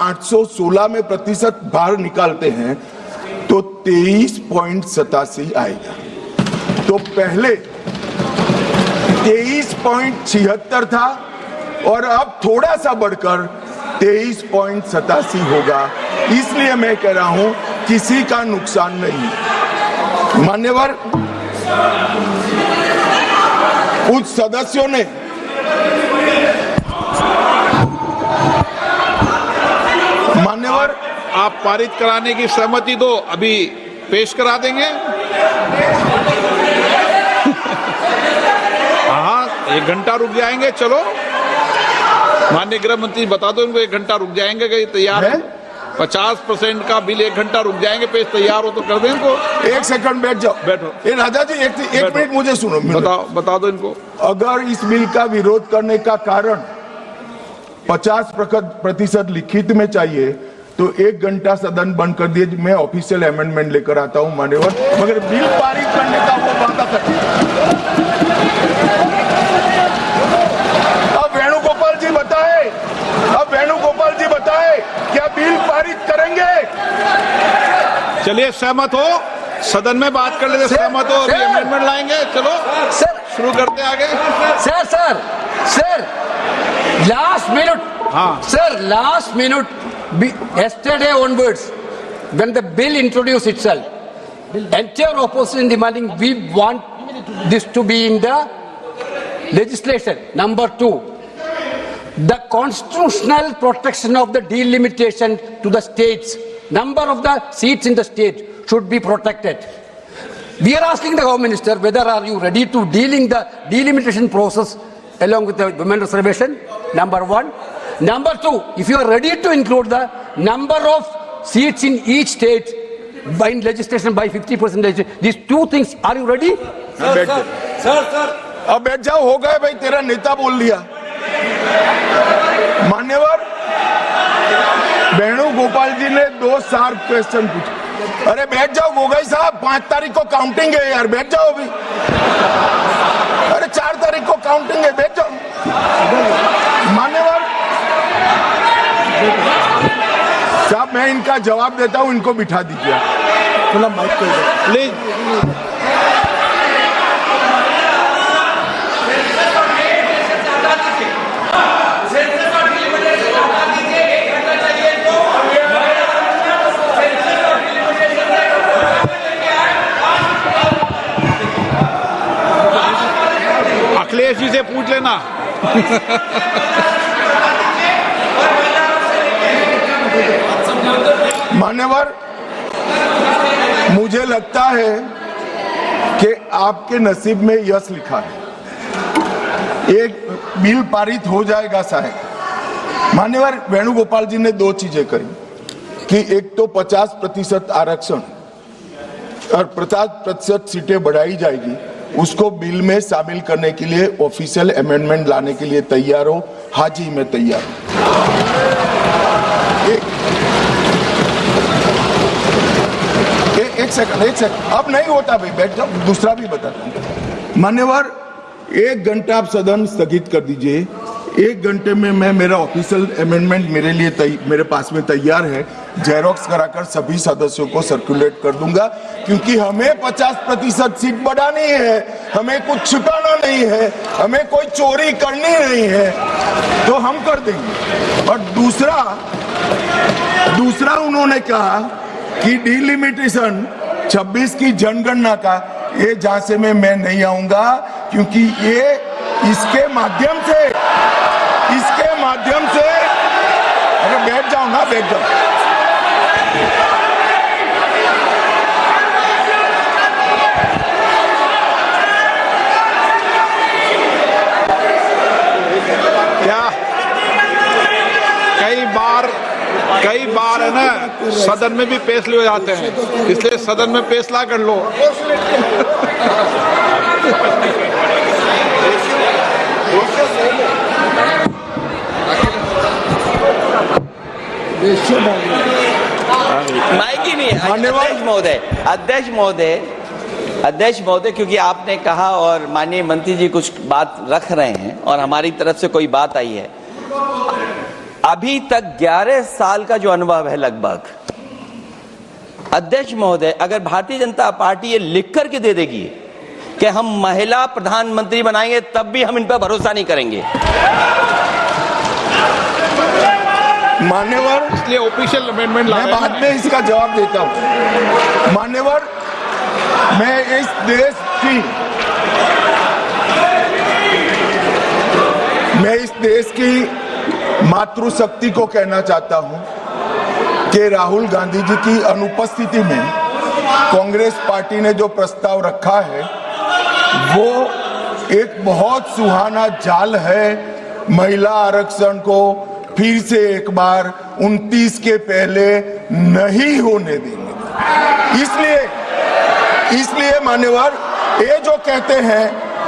816 में प्रतिशत बाहर निकालते हैं तो 23.87 आएगा। तो पहले 23.76 था और अब थोड़ा सा बढ़कर 23.87 होगा। इसलिए मैं कह रहा हूं किसी का नुकसान नहीं। मान्यवर, कुछ सदस्यों ने मान्यवर, आप पारित कराने की सहमति दो, अभी पेश करा देंगे। हाँ, 1 घंटा रुक जाएंगे। चलो माननीय गृह मंत्री बता दो इनको, 1 घंटा रुक जाएंगे। कि तैयार है 50% का बिल, 1 घंटा रुक जाएंगे। पेश तैयार हो तो कर दें इनको। 1 सेकंड बैठ जाओ, बैठो। राजा जी एक मिनट मुझे सुनो, बता दो इनको। अगर इस बिल का विरोध करने का कारण 50% लिखित में चाहिए तो 1 घंटा सदन बंद कर दिए, मैं ऑफिशियल अमेंडमेंट लेकर आता हूं मान्यवर, मगर बिल पारित करने का वो वादा करते। अब वेणुगोपाल जी बताए, क्या बिल पारित करेंगे? चलिए, सहमत हो? सदन में बात कर लेते। सहमत हो? अभी अमेंडमेंट लाएंगे। चलो सर, शुरू करते आगे। Sir last minute. हाँ sir, last minute, yesterday onwards, when the bill introduced itself, entire opposition demanding we want this to be in the legislation. Number 2, the constitutional protection of the delimitation to the states, number of the seats in the state should be protected. We are asking the Home Minister whether are you ready to deal in the delimitation process along with the women reservation, number 1. Number 2, if you are ready to include the number of seats in each state by legislation by 50%, these 2 things, are you ready? Sir, अब बैठ जाओ, हो गए भाई, तेरा नेता बोल दिया। मान्यवर, वेणुगोपाल जी ने 2 शार्प क्वेश्चन पूछे। अरे बैठ जाओ गोगोई साहब, 5 तारीख को काउंटिंग है यार, बैठ जाओ अभी। अरे 4 तारीख को काउंटिंग है, बैठ जाओ। मान्यवर साहब, मैं इनका जवाब देता हूं, इनको बिठा दीजिए। थोड़ा माइक प्लीज। अखिलेश जी से पूछ लेना। मान्यवर, मुझे लगता है कि आपके नसीब में यश लिखा है, एक बिल पारित हो जाएगा शायद। मान्यवर, वेणुगोपाल जी ने 2 चीजें करी कि एक तो 50% आरक्षण और 50% सीटें बढ़ाई जाएगी, उसको बिल में शामिल करने के लिए ऑफिशियल अमेंडमेंट लाने के लिए तैयार हो। हाँ जी, मैं तैयार हूं। एक सेकंड, अब नहीं होता भाई, बैठ जाओ, दूसरा भी बताता हूं। मान्यवर, 1 घंटा आप सदन स्थगित कर दीजिए। 1 घंटे में मैं मेरा ऑफिशियल अमेंडमेंट मेरे पास में तैयार है, जेरोक्स कराकर सभी सदस्यों को सर्कुलेट कर दूंगा, क्योंकि हमें 50% सीट बढ़ानी है, हमें कुछ छुपाना नहीं है, हमें कोई चोरी करनी नहीं है, तो हम कर देंगे। और दूसरा उन्होंने कहा कि डिलिमिटेशन 26 की जनगणना का, ये झांसे में मैं नहीं आऊंगा, क्योंकि ये इसके माध्यम से अरे बैठ जाओ ना, बैठ जाओ। क्या कई बार है ना, सदन में भी फैसले हो जाते हैं, इसलिए सदन में फैसला कर लो। माइक ही नहीं। अध्यक्ष महोदय, क्योंकि आपने कहा और माननीय मंत्री जी कुछ बात रख रहे हैं और हमारी तरफ से कोई बात आई है, अभी तक 11 साल का जो अनुभव है लगभग, अध्यक्ष महोदय, अगर भारतीय जनता पार्टी ये लिख करके दे देगी कि हम महिला प्रधानमंत्री बनाएंगे, तब भी हम इन पर भरोसा नहीं करेंगे। मान्यवर, इसलिए ऑफिशियल अमेंडमेंट ला मैं रहे हैं बाद ना। में इसका जवाब देता हूं। मान्यवर, मैं इस देश की मातृशक्ति को कहना चाहता हूं कि राहुल गांधी जी की अनुपस्थिति में कांग्रेस पार्टी ने जो प्रस्ताव रखा है वो एक बहुत सुहाना जाल है। महिला आरक्षण को फिर से एक बार 29 के पहले नहीं होने देंगे। इसलिए मान्यवर, ये जो कहते हैं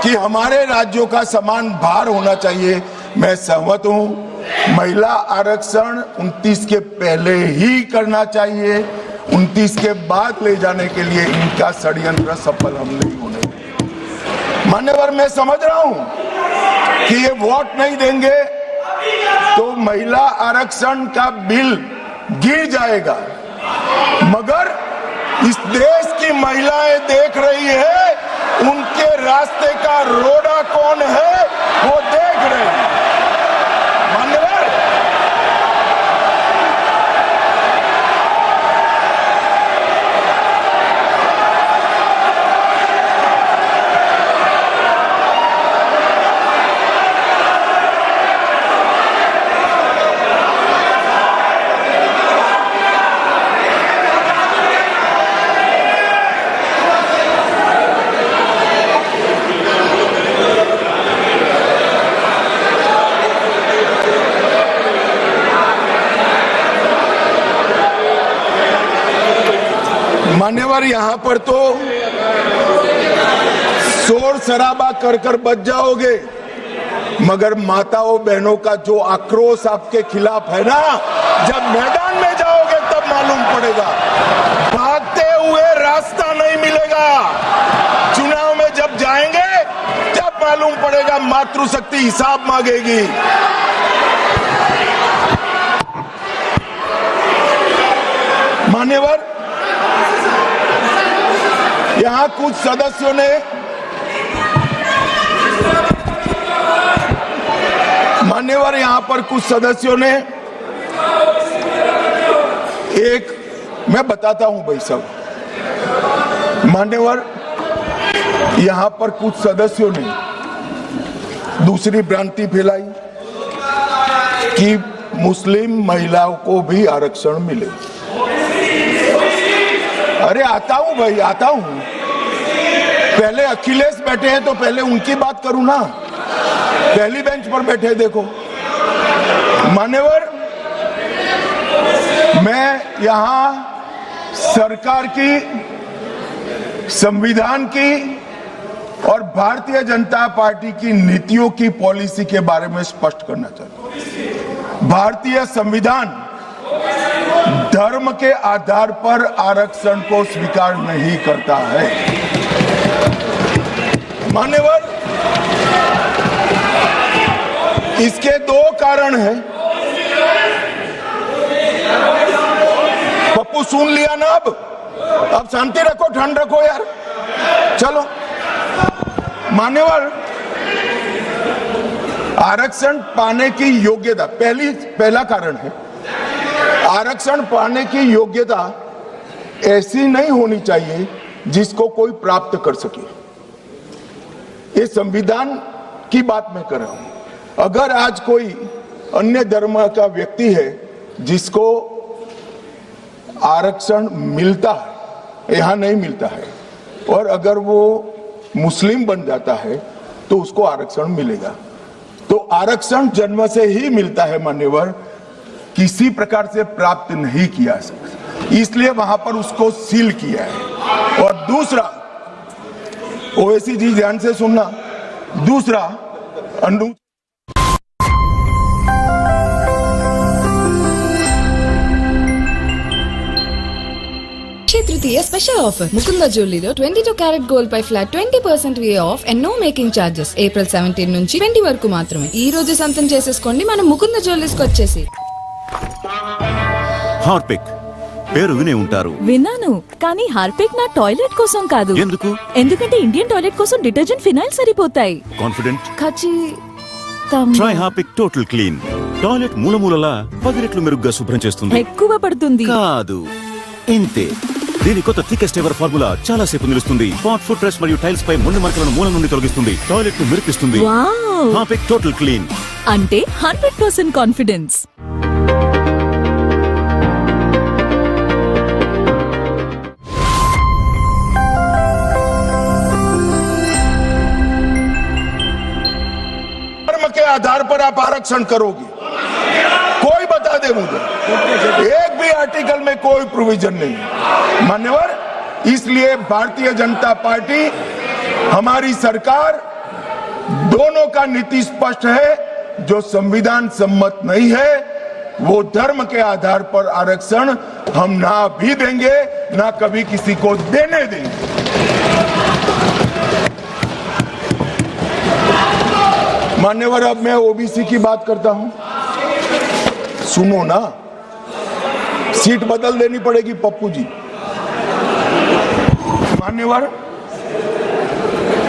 कि हमारे राज्यों का समान भार होना चाहिए, मैं सहमत हूं। महिला आरक्षण 29 के पहले ही करना चाहिए। 29 के बाद ले जाने के लिए इनका षड्यंत्र सफल हम नहीं होने देंगे। मान्यवर, मैं समझ रहा हूं कि ये वोट नहीं देंगे तो महिला आरक्षण का बिल गिर जाएगा, मगर इस देश की महिलाएं देख रही है, उनके रास्ते का रोड़ा कौन है वो देख रहे हैं। मान्यवर, मान्यवर, यहाँ पर तो शोर शराबा कर बच जाओगे, मगर माताओं बहनों का जो आक्रोश आपके खिलाफ है ना, जब मैदान में जाओगे तब मालूम पड़ेगा। भागते हुए रास्ता नहीं मिलेगा। चुनाव में जब जाएंगे तब मालूम पड़ेगा, मातृशक्ति हिसाब मांगेगी। मान्यवर, यहां कुछ सदस्यों ने मैं बताता हूं भाई साहब। मान्यवर, यहां पर कुछ सदस्यों ने दूसरी भ्रांति फैलाई कि मुस्लिम महिलाओं को भी आरक्षण मिले। अरे आता हूं भाई, आता हूं। पहले अखिलेश बैठे हैं तो पहले उनकी बात करूं ना। पहली बेंच पर बैठे देखो। मान्यवर, मैं यहां सरकार की, संविधान की और भारतीय जनता पार्टी की नीतियों की पॉलिसी के बारे में स्पष्ट करना चाहता हूं। भारतीय संविधान धर्म के आधार पर आरक्षण को स्वीकार नहीं करता है। मान्यवर, इसके दो कारण हैं। पप्पू सुन लिया ना? अब शांति रखो, ठंड रखो यार। चलो मान्यवर, आरक्षण पाने की योग्यता पहला कारण है। आरक्षण पाने की योग्यता ऐसी नहीं होनी चाहिए जिसको कोई प्राप्त कर सके। ये संविधान की बात मैं कर रहा हूं। अगर आज कोई अन्य धर्म का व्यक्ति है जिसको आरक्षण मिलता है, यहां नहीं मिलता है, और अगर वो मुस्लिम बन जाता है तो उसको आरक्षण मिलेगा। तो आरक्षण जन्म से ही मिलता है मान्यवर, किसी प्रकार से प्राप्त नहीं किया सकता, इसलिए वहां पर उसको सील किया है। और दूसरा, ओवैसी जी ध्यान से सुनना, दूसरा तृतीय स्पेशल ऑफर ముకుంద జ్యువెలరీలో 22 క్యారెట్ గోల్డ్ పై ఫ్లాట్ 20% వే off and no making charges. April 17 నుంచి 20 వరకు మాత్రమే. ఈ రోజు సొంతం చేసేసుకోండి మన ముకుంద జ్యువెలరీస్కి వచ్చేసి. హార్పిక్ పేరు వినే ఉంటారు. విన్నాను, కానీ హార్పిక్ నా టాయిలెట్ కోసం కాదు. ఎందుకు? ఎందుకంటే ఇండియన్ టాయిలెట్ కోసం డిటర్జెంట్ ఫినాయిల్ సరిపోతాయి. Confident? Try Harpic total clean. Toilet మూలమూలలా 10 రెట్లు మెరుగ్గా శుభ్రం చేస్తుంది. ఎక్కువ పడుతుంది కాదు, ఇంతే. దీని కొత్త థికెస్ట్ ఎవర్ ఫార్ములా చాలా సేపు నిలుస్తుంది. పాట్, ఫుట్ రెస్ట్ మరియు టైల్స్ పై మొండి మార్కులను మూలం నుండి తొలగిస్తుంది. టాయిలెట్ ను మెరిపిస్తుంది. వావ్! హార్పిక్ టోటల్ క్లీన్ అంటే 100% కాన్ఫిడెన్స్. धर्म के आधार पर आप आरक्षण करोगे, कोई बता दे मुझे, एक भी आर्टिकल में कोई प्रोविजन नहीं है मान्यवर। इसलिए भारतीय जनता पार्टी, हमारी सरकार, दोनों का नीति स्पष्ट है। जो संविधान सम्मत नहीं है वो धर्म के आधार पर आरक्षण हम ना भी देंगे, ना कभी किसी को देने देंगे। मान्यवर, अब मैं ओबीसी की बात करता हूं, सुनो ना, सीट बदल देनी पड़ेगी पप्पू जी। मान्यवर,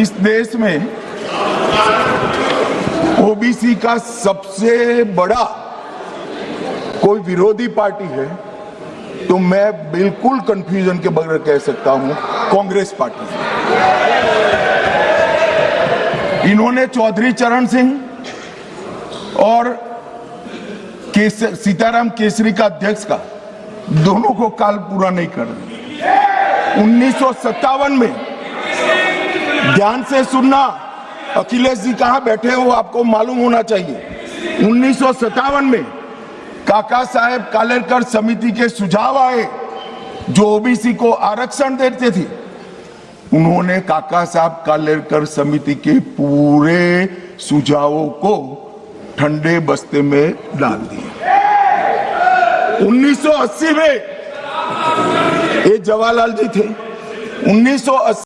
इस देश में ओबीसी का सबसे बड़ा कोई विरोधी पार्टी है तो मैं बिल्कुल कंफ्यूजन के बगैर कह सकता हूं कांग्रेस पार्टी। इन्होंने चौधरी चरण सिंह और सीताराम केसरी का अध्यक्ष का दोनों को काल पूरा नहीं कर रहे। 1957 में, ध्यान से सुनना, अखिलेश जी कहां बैठे हो आपको मालूम होना चाहिए। 1957 में काका साहेब कालेलकर समिति के सुझाव आए जो ओबीसी को आरक्षण देते थे। उन्होंने काका साहब कालेलकर समिति के पूरे सुझावों को ठंडे बस्ते में डाल दिया। 1980 में ये जवाहरलाल जी थे। 1980